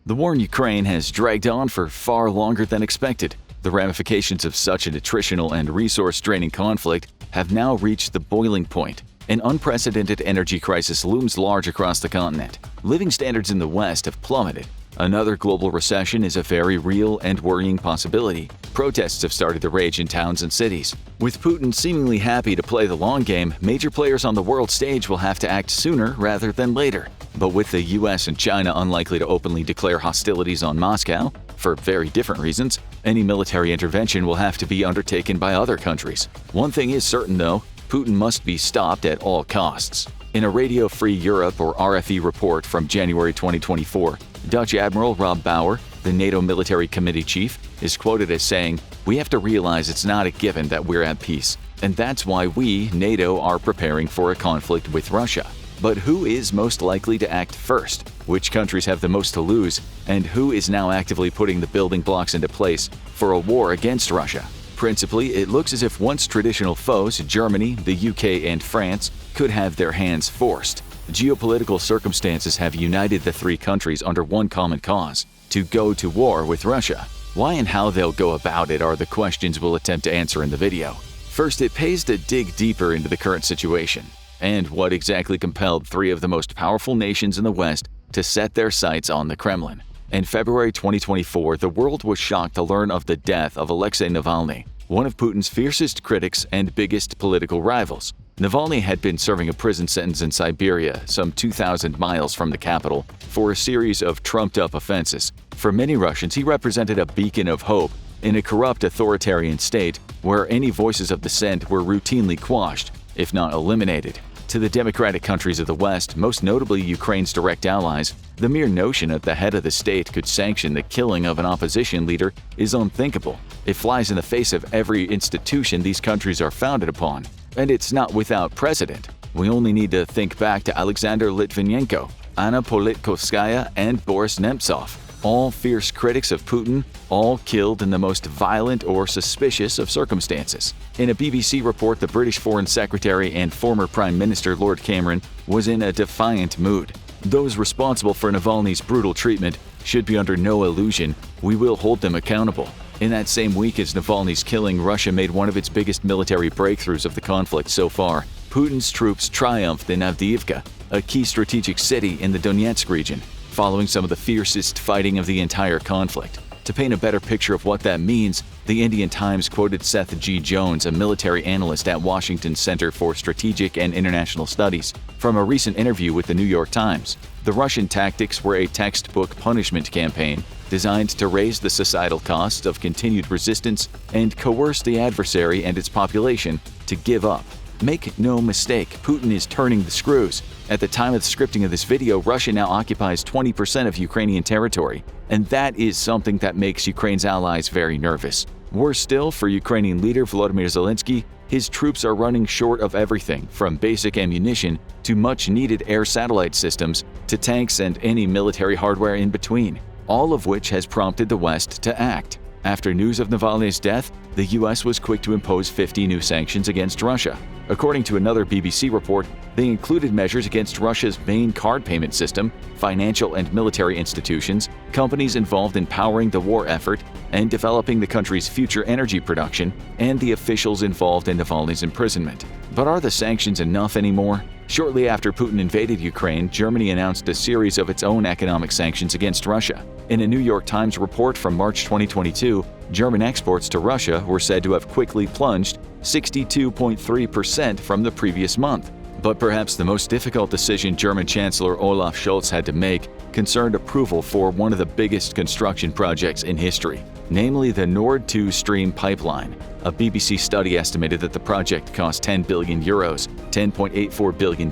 The war in Ukraine has dragged on for far longer than expected. The ramifications of such an attritional and resource-draining conflict have now reached the boiling point. An unprecedented energy crisis looms large across the continent. Living standards in the West have plummeted. Another global recession is a very real and worrying possibility. Protests have started to rage in towns and cities. With Putin seemingly happy to play the long game, major players on the world stage will have to act sooner rather than later. But with the US and China unlikely to openly declare hostilities on Moscow, for very different reasons, any military intervention will have to be undertaken by other countries. One thing is certain though, Putin must be stopped at all costs. In a Radio Free Europe or RFE report from January 2024, Dutch Admiral Rob Bauer, the NATO Military Committee chief, is quoted as saying, "We have to realize it's not a given that we're at peace, and that's why we, NATO, are preparing for a conflict with Russia. But who is most likely to act first? Which countries have the most to lose? And who is now actively putting the building blocks into place for a war against Russia?" Principally, it looks as if once traditional foes, Germany, the UK, and France, could have their hands forced. Geopolitical circumstances have united the three countries under one common cause: to go to war with Russia. Why and how they'll go about it are the questions we'll attempt to answer in the video. First, it pays to dig deeper into the current situation and what exactly compelled three of the most powerful nations in the West to set their sights on the Kremlin. In February 2024, the world was shocked to learn of the death of Alexei Navalny, one of Putin's fiercest critics and biggest political rivals. Navalny had been serving a prison sentence in Siberia, some 2,000 miles from the capital, for a series of trumped-up offenses. For many Russians, he represented a beacon of hope in a corrupt authoritarian state where any voices of dissent were routinely quashed, if not eliminated. To the democratic countries of the West, most notably Ukraine's direct allies, the mere notion that the head of the state could sanction the killing of an opposition leader is unthinkable. It flies in the face of every institution these countries are founded upon. And it's not without precedent. We only need to think back to Alexander Litvinenko, Anna Politkovskaya, and Boris Nemtsov, all fierce critics of Putin, all killed in the most violent or suspicious of circumstances. In a BBC report, the British Foreign Secretary and former Prime Minister Lord Cameron was in a defiant mood. Those responsible for Navalny's brutal treatment should be under no illusion we will hold them accountable. In that same week as Navalny's killing, Russia made one of its biggest military breakthroughs of the conflict so far. Putin's troops triumphed in Avdiivka, a key strategic city in the Donetsk region, following some of the fiercest fighting of the entire conflict. To paint a better picture of what that means, the Indian Times quoted Seth G. Jones, a military analyst at Washington's Center for Strategic and International Studies, from a recent interview with the New York Times. The Russian tactics were a textbook punishment campaign designed to raise the societal costs of continued resistance and coerce the adversary and its population to give up. Make no mistake, Putin is turning the screws. At the time of the scripting of this video, Russia now occupies 20% of Ukrainian territory, and that is something that makes Ukraine's allies very nervous. Worse still, for Ukrainian leader Volodymyr Zelensky, his troops are running short of everything from basic ammunition to much-needed air satellite systems to tanks and any military hardware in between, all of which has prompted the West to act. After news of Navalny's death, the US was quick to impose 50 new sanctions against Russia. According to another BBC report, they included measures against Russia's main card payment system, financial and military institutions, companies involved in powering the war effort and developing the country's future energy production, and the officials involved in Navalny's imprisonment. But are the sanctions enough anymore? Shortly after Putin invaded Ukraine, Germany announced a series of its own economic sanctions against Russia. In a New York Times report from March 2022, German exports to Russia were said to have quickly plunged 62.3% from the previous month. But perhaps the most difficult decision German Chancellor Olaf Scholz had to make concerned approval for one of the biggest construction projects in history, namely the Nord 2 Stream pipeline. A BBC study estimated that the project cost 10 billion euros, $10.84 billion,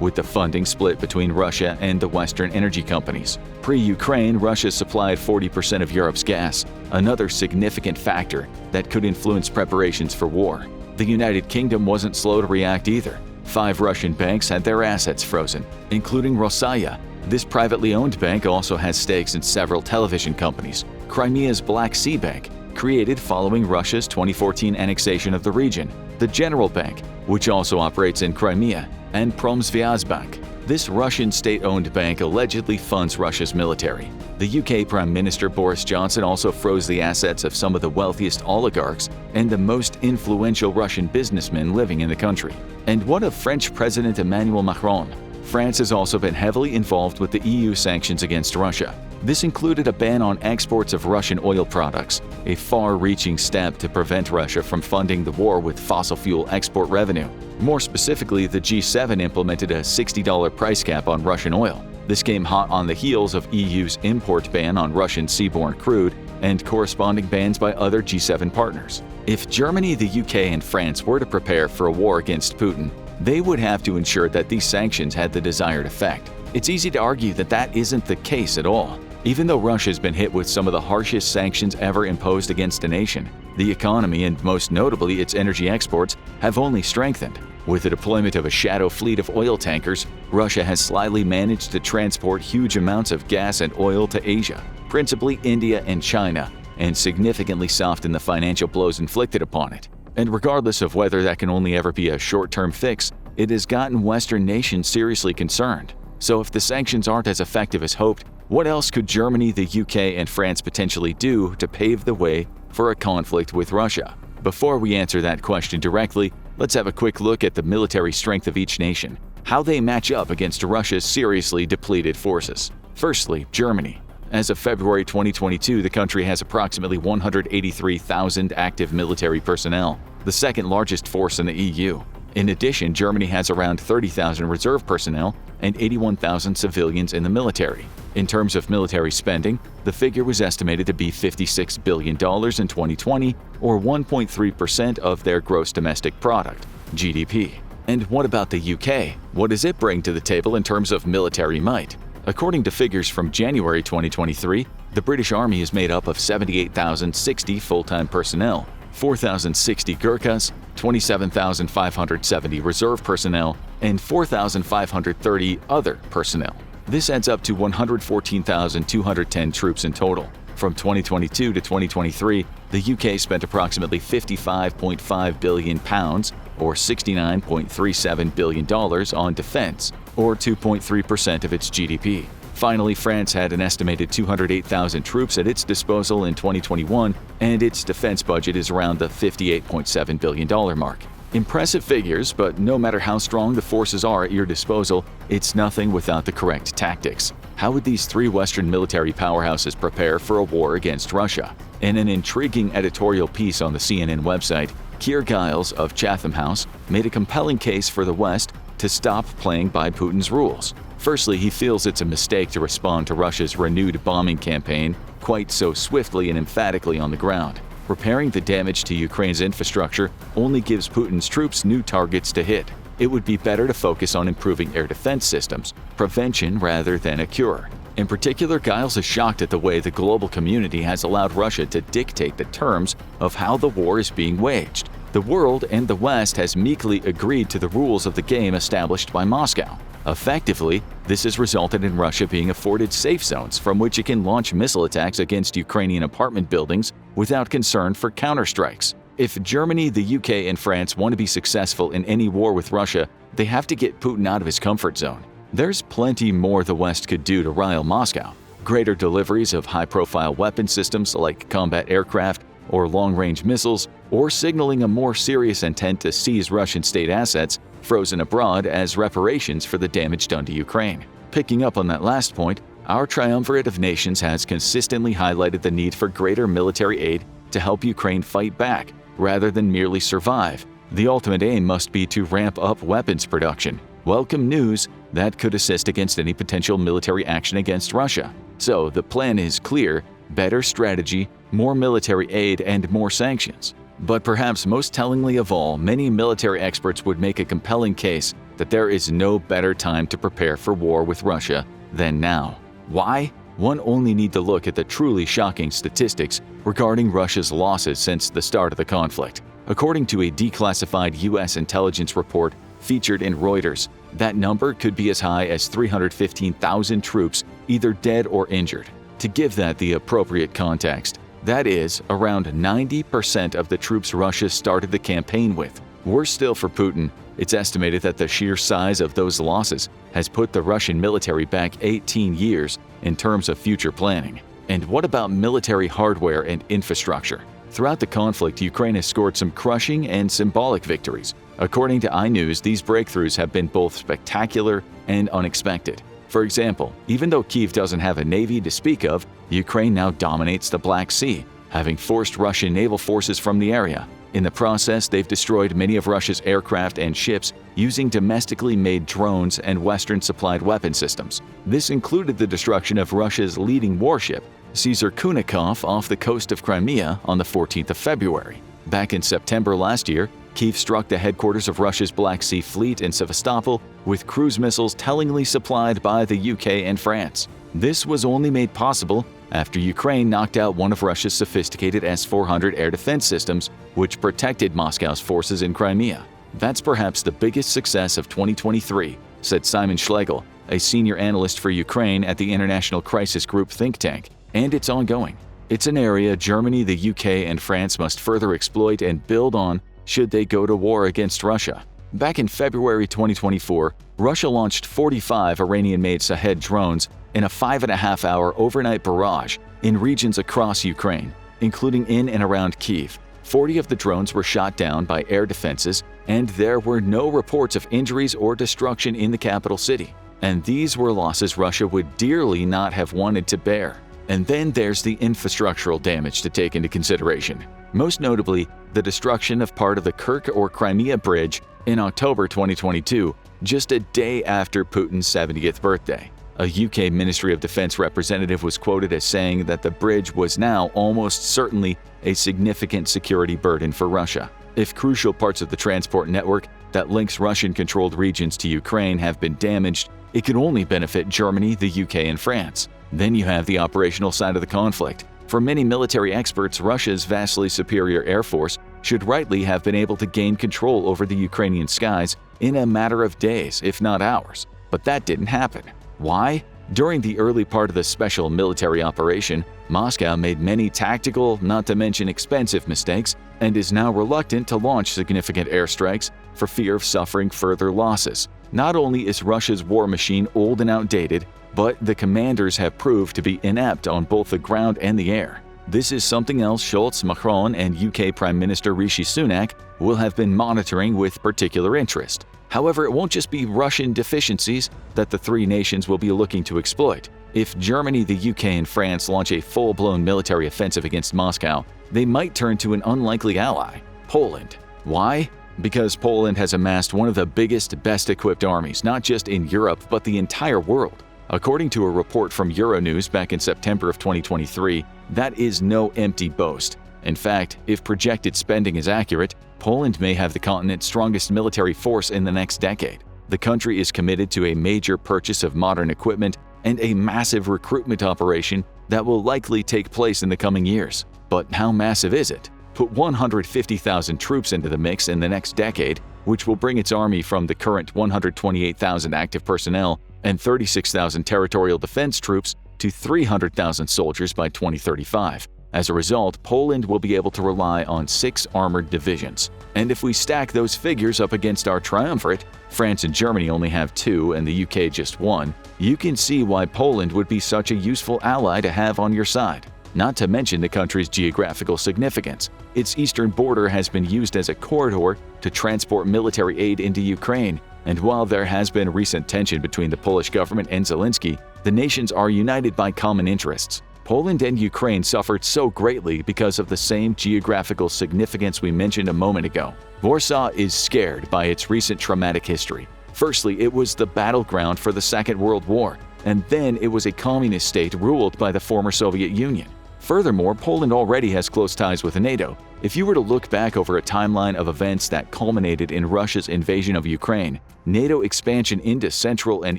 with the funding split between Russia and the Western energy companies. Pre-Ukraine, Russia supplied 40% of Europe's gas, another significant factor that could influence preparations for war. The United Kingdom wasn't slow to react either. 5 Russian banks had their assets frozen, including Rossaya. This privately owned bank also has stakes in several television companies. Crimea's Black Sea Bank, created following Russia's 2014 annexation of the region, the General Bank, which also operates in Crimea, and Promsvyazbank. This Russian state-owned bank allegedly funds Russia's military. The UK Prime Minister Boris Johnson also froze the assets of some of the wealthiest oligarchs and the most influential Russian businessmen living in the country. And what of French President Emmanuel Macron? France has also been heavily involved with the EU sanctions against Russia. This included a ban on exports of Russian oil products, a far-reaching step to prevent Russia from funding the war with fossil fuel export revenue. More specifically, the G7 implemented a $60 price cap on Russian oil. This came hot on the heels of EU's import ban on Russian seaborne crude and corresponding bans by other G7 partners. If Germany, the UK, and France were to prepare for a war against Putin, they would have to ensure that these sanctions had the desired effect. It's easy to argue that that isn't the case at all. Even though Russia has been hit with some of the harshest sanctions ever imposed against a nation, the economy and most notably its energy exports have only strengthened. With the deployment of a shadow fleet of oil tankers, Russia has slyly managed to transport huge amounts of gas and oil to Asia, principally India and China, and significantly soften the financial blows inflicted upon it. And regardless of whether that can only ever be a short-term fix, it has gotten Western nations seriously concerned. So if the sanctions aren't as effective as hoped, what else could Germany, the UK, and France potentially do to pave the way for a conflict with Russia? Before we answer that question directly, let's have a quick look at the military strength of each nation, how they match up against Russia's seriously depleted forces. Firstly, Germany. As of February 2022, the country has approximately 183,000 active military personnel, the second largest force in the EU. In addition, Germany has around 30,000 reserve personnel and 81,000 civilians in the military. In terms of military spending, the figure was estimated to be $56 billion in 2020, or 1.3% of their gross domestic product, GDP. And what about the UK? What does it bring to the table in terms of military might? According to figures from January 2023, the British Army is made up of 78,060 full-time personnel, 4,060 Gurkhas, 27,570 reserve personnel, and 4,530 other personnel. This adds up to 114,210 troops in total. From 2022 to 2023, the UK spent approximately £55.5 billion, or $69.37 billion on defense, or 2.3% of its GDP. Finally, France had an estimated 208,000 troops at its disposal in 2021, and its defense budget is around the $58.7 billion mark. Impressive figures, but no matter how strong the forces are at your disposal, it's nothing without the correct tactics. How would these three Western military powerhouses prepare for a war against Russia? In an intriguing editorial piece on the CNN website, Keir Giles of Chatham House made a compelling case for the West to stop playing by Putin's rules. Firstly, he feels it's a mistake to respond to Russia's renewed bombing campaign quite so swiftly and emphatically on the ground. Repairing the damage to Ukraine's infrastructure only gives Putin's troops new targets to hit. It would be better to focus on improving air defense systems, prevention rather than a cure. In particular, Giles is shocked at the way the global community has allowed Russia to dictate the terms of how the war is being waged. The world and the West has meekly agreed to the rules of the game established by Moscow. Effectively, this has resulted in Russia being afforded safe zones from which it can launch missile attacks against Ukrainian apartment buildings without concern for counterstrikes. If Germany, the UK, and France want to be successful in any war with Russia, they have to get Putin out of his comfort zone. There's plenty more the West could do to rile Moscow. Greater deliveries of high-profile weapon systems like combat aircraft or long-range missiles, or signaling a more serious intent to seize Russian state assets frozen abroad as reparations for the damage done to Ukraine. Picking up on that last point, our triumvirate of nations has consistently highlighted the need for greater military aid to help Ukraine fight back, rather than merely survive. The ultimate aim must be to ramp up weapons production. Welcome news that could assist against any potential military action against Russia. So the plan is clear: better strategy, more military aid, and more sanctions. But perhaps most tellingly of all, many military experts would make a compelling case that there is no better time to prepare for war with Russia than now. Why? One only need to look at the truly shocking statistics regarding Russia's losses since the start of the conflict. According to a declassified U.S. intelligence report featured in Reuters, that number could be as high as 315,000 troops either dead or injured. To give that the appropriate context, that is, around 90% of the troops Russia started the campaign with. Worse still for Putin, It's estimated that the sheer size of those losses has put the Russian military back 18 years in terms of future planning. And what about military hardware and infrastructure? Throughout the conflict, Ukraine has scored some crushing and symbolic victories. According to iNews, these breakthroughs have been both spectacular and unexpected. For example, even though Kyiv doesn't have a navy to speak of, Ukraine now dominates the Black Sea, having forced Russian naval forces from the area. In the process, they've destroyed many of Russia's aircraft and ships using domestically made drones and Western-supplied weapon systems. This included the destruction of Russia's leading warship, Caesar Kunikov, off the coast of Crimea on the 14th of February. Back in September last year, Kyiv struck the headquarters of Russia's Black Sea Fleet in Sevastopol with cruise missiles tellingly supplied by the UK and France. This was only made possible after Ukraine knocked out one of Russia's sophisticated S-400 air defense systems, which protected Moscow's forces in Crimea. That's perhaps the biggest success of 2023, said Simon Schlegel, a senior analyst for Ukraine at the International Crisis Group think tank, and it's ongoing. It's an area Germany, the UK, and France must further exploit and build on should they go to war against Russia. Back in February 2024, Russia launched 45 Iranian-made Shahed drones in a 5.5-hour overnight barrage in regions across Ukraine, including in and around Kyiv. 40 of the drones were shot down by air defenses, and there were no reports of injuries or destruction in the capital city. And these were losses Russia would dearly not have wanted to bear. And then there's the infrastructural damage to take into consideration. Most notably, the destruction of part of the Kirk or Crimea Bridge in October 2022, just a day after Putin's 70th birthday. A UK Ministry of Defense representative was quoted as saying that the bridge was now almost certainly a significant security burden for Russia. If crucial parts of the transport network that links Russian-controlled regions to Ukraine have been damaged, it could only benefit Germany, the UK, and France. Then you have the operational side of the conflict. For many military experts, Russia's vastly superior air force should rightly have been able to gain control over the Ukrainian skies in a matter of days, if not hours. But that didn't happen. Why? During the early part of the special military operation, Moscow made many tactical, not to mention expensive mistakes, and is now reluctant to launch significant airstrikes for fear of suffering further losses. Not only is Russia's war machine old and outdated, but the commanders have proved to be inept on both the ground and the air. This is something else Scholz, Macron, and UK Prime Minister Rishi Sunak will have been monitoring with particular interest. However, it won't just be Russian deficiencies that the three nations will be looking to exploit. If Germany, the UK, and France launch a full-blown military offensive against Moscow, they might turn to an unlikely ally, Poland. Why? Because Poland has amassed one of the biggest, best-equipped armies, not just in Europe, but the entire world. According to a report from Euronews back in September of 2023, that is no empty boast. In fact, if projected spending is accurate, Poland may have the continent's strongest military force in the next decade. The country is committed to a major purchase of modern equipment and a massive recruitment operation that will likely take place in the coming years. But how massive is it? Put 150,000 troops into the mix in the next decade, which will bring its army from the current 128,000 active personnel and 36,000 territorial defense troops to 300,000 soldiers by 2035. As a result, Poland will be able to rely on 6 armored divisions. And if we stack those figures up against our triumvirate, France and Germany only have 2 and the UK just 1, you can see why Poland would be such a useful ally to have on your side. Not to mention the country's geographical significance. Its eastern border has been used as a corridor to transport military aid into Ukraine, and while there has been recent tension between the Polish government and Zelensky, the nations are united by common interests. Poland and Ukraine suffered so greatly because of the same geographical significance we mentioned a moment ago. Warsaw is scared by its recent traumatic history. Firstly, it was the battleground for the Second World War, and then it was a communist state ruled by the former Soviet Union. Furthermore, Poland already has close ties with NATO. If you were to look back over a timeline of events that culminated in Russia's invasion of Ukraine, NATO expansion into Central and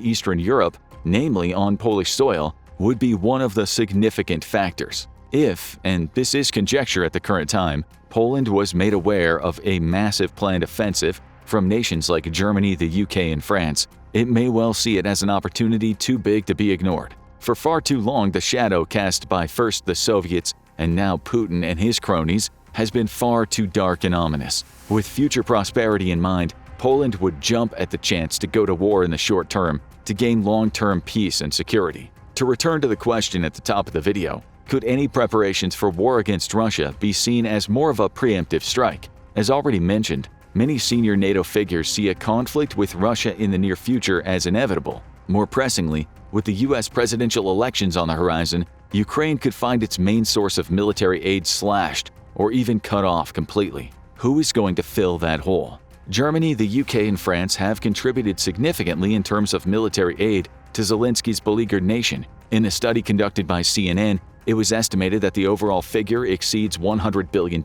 Eastern Europe, namely on Polish soil, would be one of the significant factors. If, and this is conjecture at the current time, Poland was made aware of a massive planned offensive from nations like Germany, the UK, and France, it may well see it as an opportunity too big to be ignored. For far too long, the shadow cast by first the Soviets and now Putin and his cronies has been far too dark and ominous. With future prosperity in mind, Poland would jump at the chance to go to war in the short term to gain long-term peace and security. To return to the question at the top of the video, could any preparations for war against Russia be seen as more of a preemptive strike? As already mentioned, many senior NATO figures see a conflict with Russia in the near future as inevitable. More pressingly, with the US presidential elections on the horizon, Ukraine could find its main source of military aid slashed or even cut off completely. Who is going to fill that hole? Germany, the UK, and France have contributed significantly in terms of military aid to Zelensky's beleaguered nation. In a study conducted by CNN, it was estimated that the overall figure exceeds $100 billion,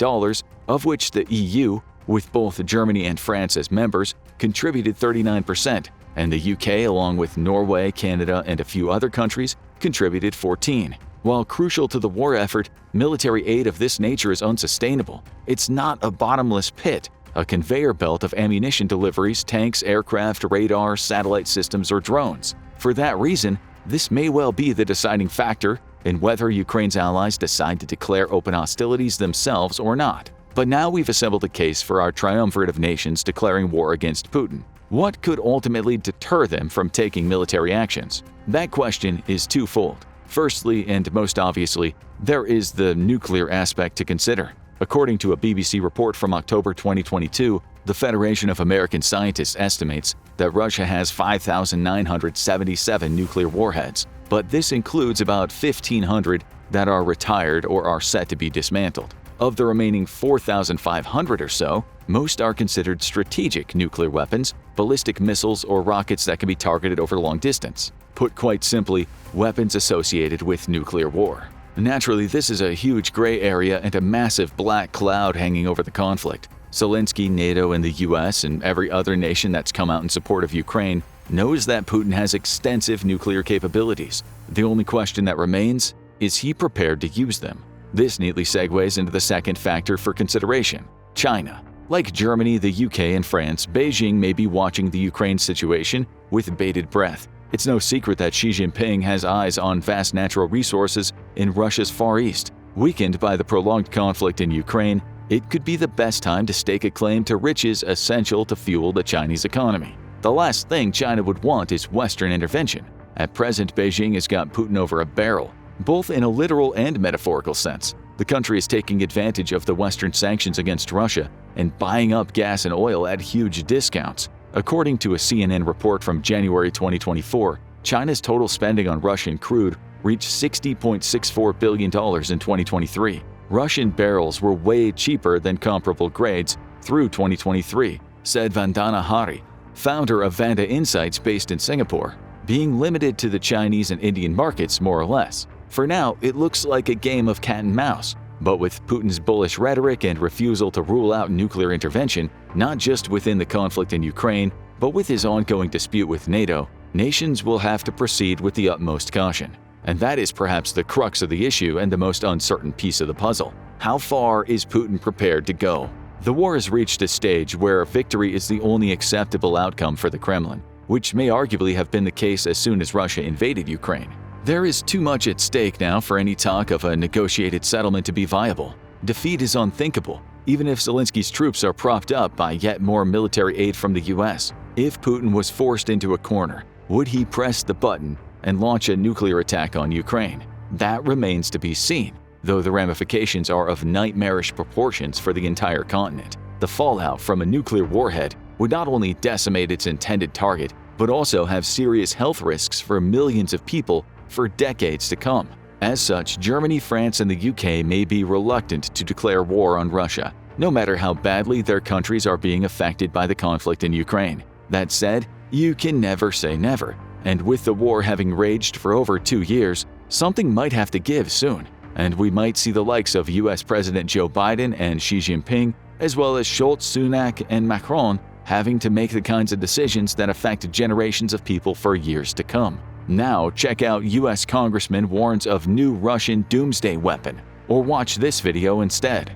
of which the EU, with both Germany and France as members, contributed 39%, and the UK, along with Norway, Canada, and a few other countries, contributed 14%. While crucial to the war effort, military aid of this nature is unsustainable. It's not a bottomless pit, a conveyor belt of ammunition deliveries, tanks, aircraft, radar, satellite systems, or drones. For that reason, this may well be the deciding factor in whether Ukraine's allies decide to declare open hostilities themselves or not. But now we've assembled a case for our triumvirate of nations declaring war against Putin. What could ultimately deter them from taking military actions? That question is twofold. Firstly, and most obviously, there is the nuclear aspect to consider. According to a BBC report from October 2022, the Federation of American Scientists estimates that Russia has 5,977 nuclear warheads, but this includes about 1,500 that are retired or are set to be dismantled. Of the remaining 4,500 or so, most are considered strategic nuclear weapons, ballistic missiles, or rockets that can be targeted over long distance. Put quite simply, weapons associated with nuclear war. Naturally, this is a huge gray area and a massive black cloud hanging over the conflict. Zelensky, NATO, and the US, and every other nation that's come out in support of Ukraine knows that Putin has extensive nuclear capabilities. The only question that remains is he prepared to use them? This neatly segues into the second factor for consideration: China. Like Germany, the UK, and France, Beijing may be watching the Ukraine situation with bated breath. It's no secret that Xi Jinping has eyes on vast natural resources in Russia's Far East. Weakened by the prolonged conflict in Ukraine, it could be the best time to stake a claim to riches essential to fuel the Chinese economy. The last thing China would want is Western intervention. At present, Beijing has got Putin over a barrel, both in a literal and metaphorical sense. The country is taking advantage of the Western sanctions against Russia and buying up gas and oil at huge discounts. According to a CNN report from January 2024, China's total spending on Russian crude reached $60.64 billion in 2023. Russian barrels were way cheaper than comparable grades through 2023, said Vandana Hari, founder of Vanda Insights based in Singapore, being limited to the Chinese and Indian markets more or less. For now, it looks like a game of cat and mouse. But with Putin's bullish rhetoric and refusal to rule out nuclear intervention, not just within the conflict in Ukraine, but with his ongoing dispute with NATO, nations will have to proceed with the utmost caution. And that is perhaps the crux of the issue and the most uncertain piece of the puzzle. How far is Putin prepared to go? The war has reached a stage where victory is the only acceptable outcome for the Kremlin, which may arguably have been the case as soon as Russia invaded Ukraine. There is too much at stake now for any talk of a negotiated settlement to be viable. Defeat is unthinkable, even if Zelensky's troops are propped up by yet more military aid from the US. If Putin was forced into a corner, would he press the button and launch a nuclear attack on Ukraine? That remains to be seen, though the ramifications are of nightmarish proportions for the entire continent. The fallout from a nuclear warhead would not only decimate its intended target, but also have serious health risks for millions of people for decades to come. As such, Germany, France, and the UK may be reluctant to declare war on Russia, no matter how badly their countries are being affected by the conflict in Ukraine. That said, you can never say never, and with the war having raged for over 2 years, something might have to give soon, and we might see the likes of US President Joe Biden and Xi Jinping, as well as Scholz, Sunak, and Macron, having to make the kinds of decisions that affect generations of people for years to come. Now check out US Congressman warns of new Russian doomsday weapon, or watch this video instead.